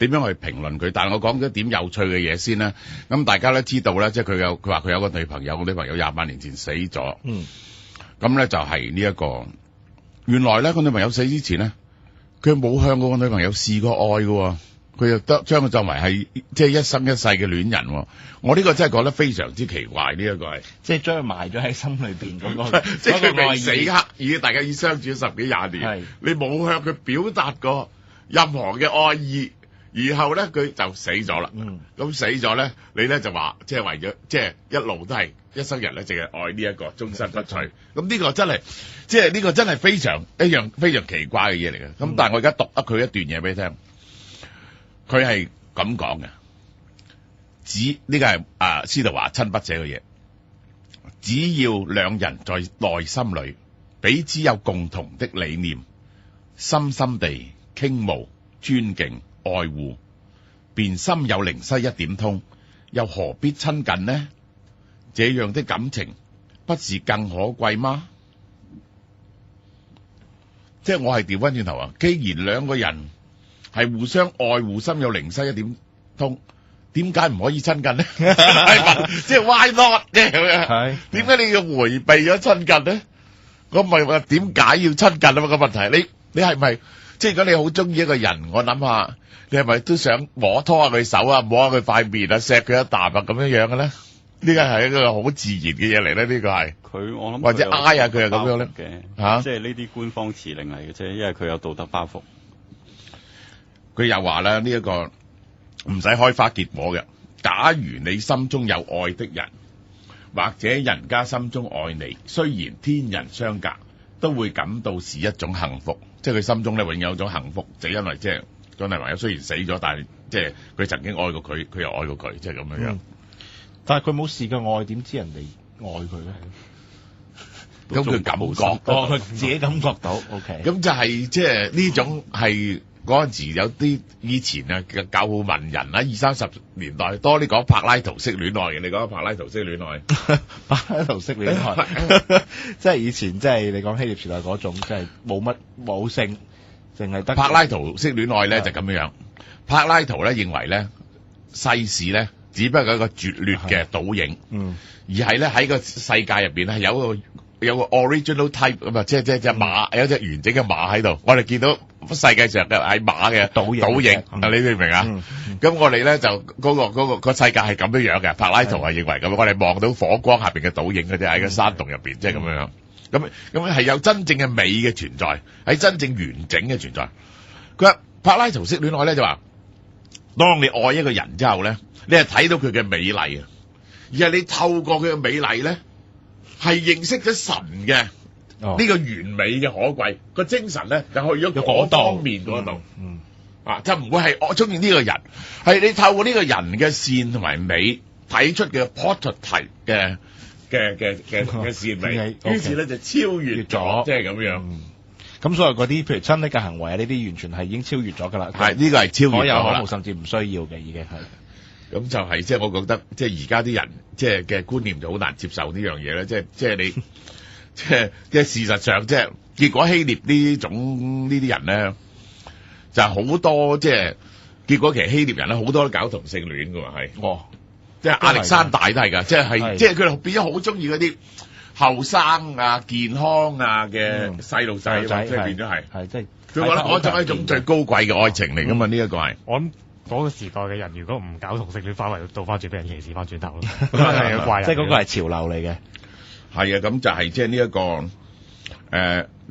點樣去評論佢。但係我講咗點有趣嘅嘢先啦。咁大家都知道咧，即係佢話佢有個女朋友，個女朋友28年前死咗。咁咧就係呢一個，原來咧個女朋友死之前咧，佢冇向過個女朋友試過愛嘅，佢又得將佢作為係即係一生一世嘅戀人。我呢個真係覺得非常之奇怪，呢一個係即係將佢埋咗喺心裏邊嗰個，即係佢未死刻已經大家已經相處咗10幾20年，你冇向佢表達過任何嘅愛意，然後咧佢就死咗啦。咁死咗咧，你咧就話即係為咗即係一路都係一生人咧，淨係愛呢一個終身不娶。咁呢個真係即係呢個真係非常奇怪嘅嘢嚟嘅。咁但係我而家讀佢一段嘢俾你聽，佢係咁講嘅。呢個係司徒華親筆寫嘅嘢。只要兩人在內心裏彼此有共同的理念，深深地傾慕、尊敬、愛護，便心有靈犀一點通，又何必親近呢？這樣的感情不是更可貴嗎？即係我係調翻轉頭啊！既然兩個人係互相愛護，心有靈犀一點通，點解唔可以親近呢？即係 why not 咧咁樣？點解你要迴避咗親近呢？我咪話點解要親近啊？嘛個問題，你係咪即係如果你好中意一個人，我諗下你係咪都想摸拖下佢手啊，摸下佢塊面啊，錫佢一啖啊咁樣樣嘅咧？呢個係一個好自然嘅嘢嚟咧，呢個係佢我諗或者挨下佢係咁樣咧嘅即係呢啲官方辭令嚟嘅啫，因為佢有道德包袱。佢又話啦，呢一個唔使開花結果嘅。假如你心中有愛的人，或者人家心中愛你，雖然天人相隔，都會感到是一種幸福。即係佢心中咧永有一種幸福，就因為即係個女朋友雖然死咗，但係即係佢曾經愛過佢，佢又愛過佢，即係咁樣樣。但係佢冇試過愛，點知人哋愛佢咧？咁佢感覺到，佢自己感覺到。OK。咁就係即係呢種係嗰陣時有啲以前啊嘅教父文人啦，20-30年代多啲講柏拉圖式戀愛嘅，你講柏拉圖式戀愛，柏拉圖式戀愛，即係以前即係你講希臘時代嗰種，即係冇性，淨係得。柏拉圖式戀愛咧就咁樣。柏拉圖咧認為咧世事咧只不過係一個拙劣嘅倒影，而係咧喺個世界入邊咧有個 original type 咁啊，即係隻馬，有隻完整嘅馬喺度。我哋見到世界上嘅係馬嘅倒影，你明唔明啊？咁我哋咧就嗰個世界係咁樣樣嘅。柏拉圖係認為咁，我哋望到火光下邊嘅倒影嘅啫，喺個山洞入邊，即係咁樣。咁係有真正嘅美嘅存在，喺真正完整嘅存在。佢話柏拉圖式戀愛咧就話，當你愛一個人之後咧，你係睇到佢嘅美麗啊，而係你透過佢嘅美麗咧，係認識咗神嘅呢個完美嘅可貴個精神咧，就去咗嗰方面嗰度，就唔會係我中意呢個人，係你透過呢個人嘅善同埋美睇出嘅 portrait 嘅善美，於是咧就超越咗，即係咁樣。咁所以嗰啲譬如親昵嘅行為啊，呢啲完全係已經超越咗㗎啦。係呢個係超越咗啦。可有可無，甚至唔需要嘅已經係。咁就係即係我覺得，即係而家啲人即係嘅觀念就好難接受呢樣嘢咧。即係你即係事實上，即係結果希臘呢啲人咧，就係好多即係結果其實希臘人咧好多都搞同性戀㗎喎，係。即係亞歷山大都係㗎，即係佢哋變咗好中意嗰啲後生啊、健康啊嘅細路仔，即係變咗係。即係佢覺得嗰種係一種最高貴嘅愛情嚟㗎嘛，呢一個係。我諗嗰個時代嘅人，如果唔搞同性戀，反為倒翻轉俾人歧視翻轉頭咯，係怪人。即係嗰個係潮流嚟嘅。係啊，咁就係即係呢一個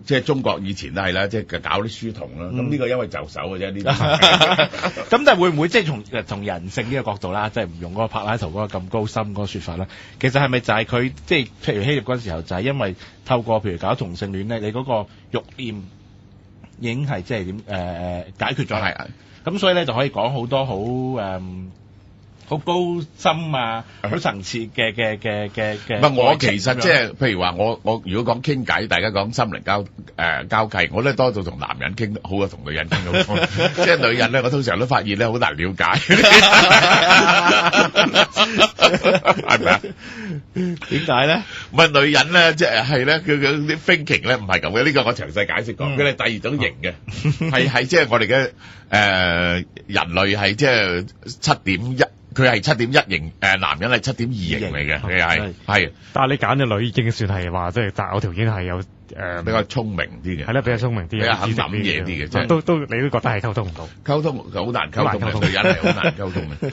即係中國以前都係啦，即係搞啲書童啦。咁呢個因為就手嘅啫，呢啲。咁但係會唔會即係從人性呢個角度啦，即係唔用嗰個柏拉圖嗰個咁高深嗰個説法啦？其實係咪就係佢即係譬如希臘嗰陣時候，就係因為透過譬如搞同性戀咧，你嗰個慾念已經係即係點解決咗係。咁所以咧就可以講好多好好高深啊、好層次嘅。唔係我其實即係譬如話我如果講傾偈，大家講心靈交際，我咧多數同男人傾好過同女人傾好多。即係女人咧，我通常都發現咧好難了解，係咪啊？點解咧？唔係女人咧，即係咧，佢啲 thinking 咧唔係咁嘅。呢個我詳細解釋講。佢哋第二種型嘅，係即係我哋嘅人類係即係7.1。佢係7.1型，男人係7.2型嚟嘅，佢係。但係你揀嘅女已經算係話，即係擇偶條件係有比較聰明啲嘅，係啦，比較聰明啲，比較肯諗嘢啲嘅，即係都你都覺得係溝通唔到，溝通好難溝通嘅，女人係好難溝通嘅。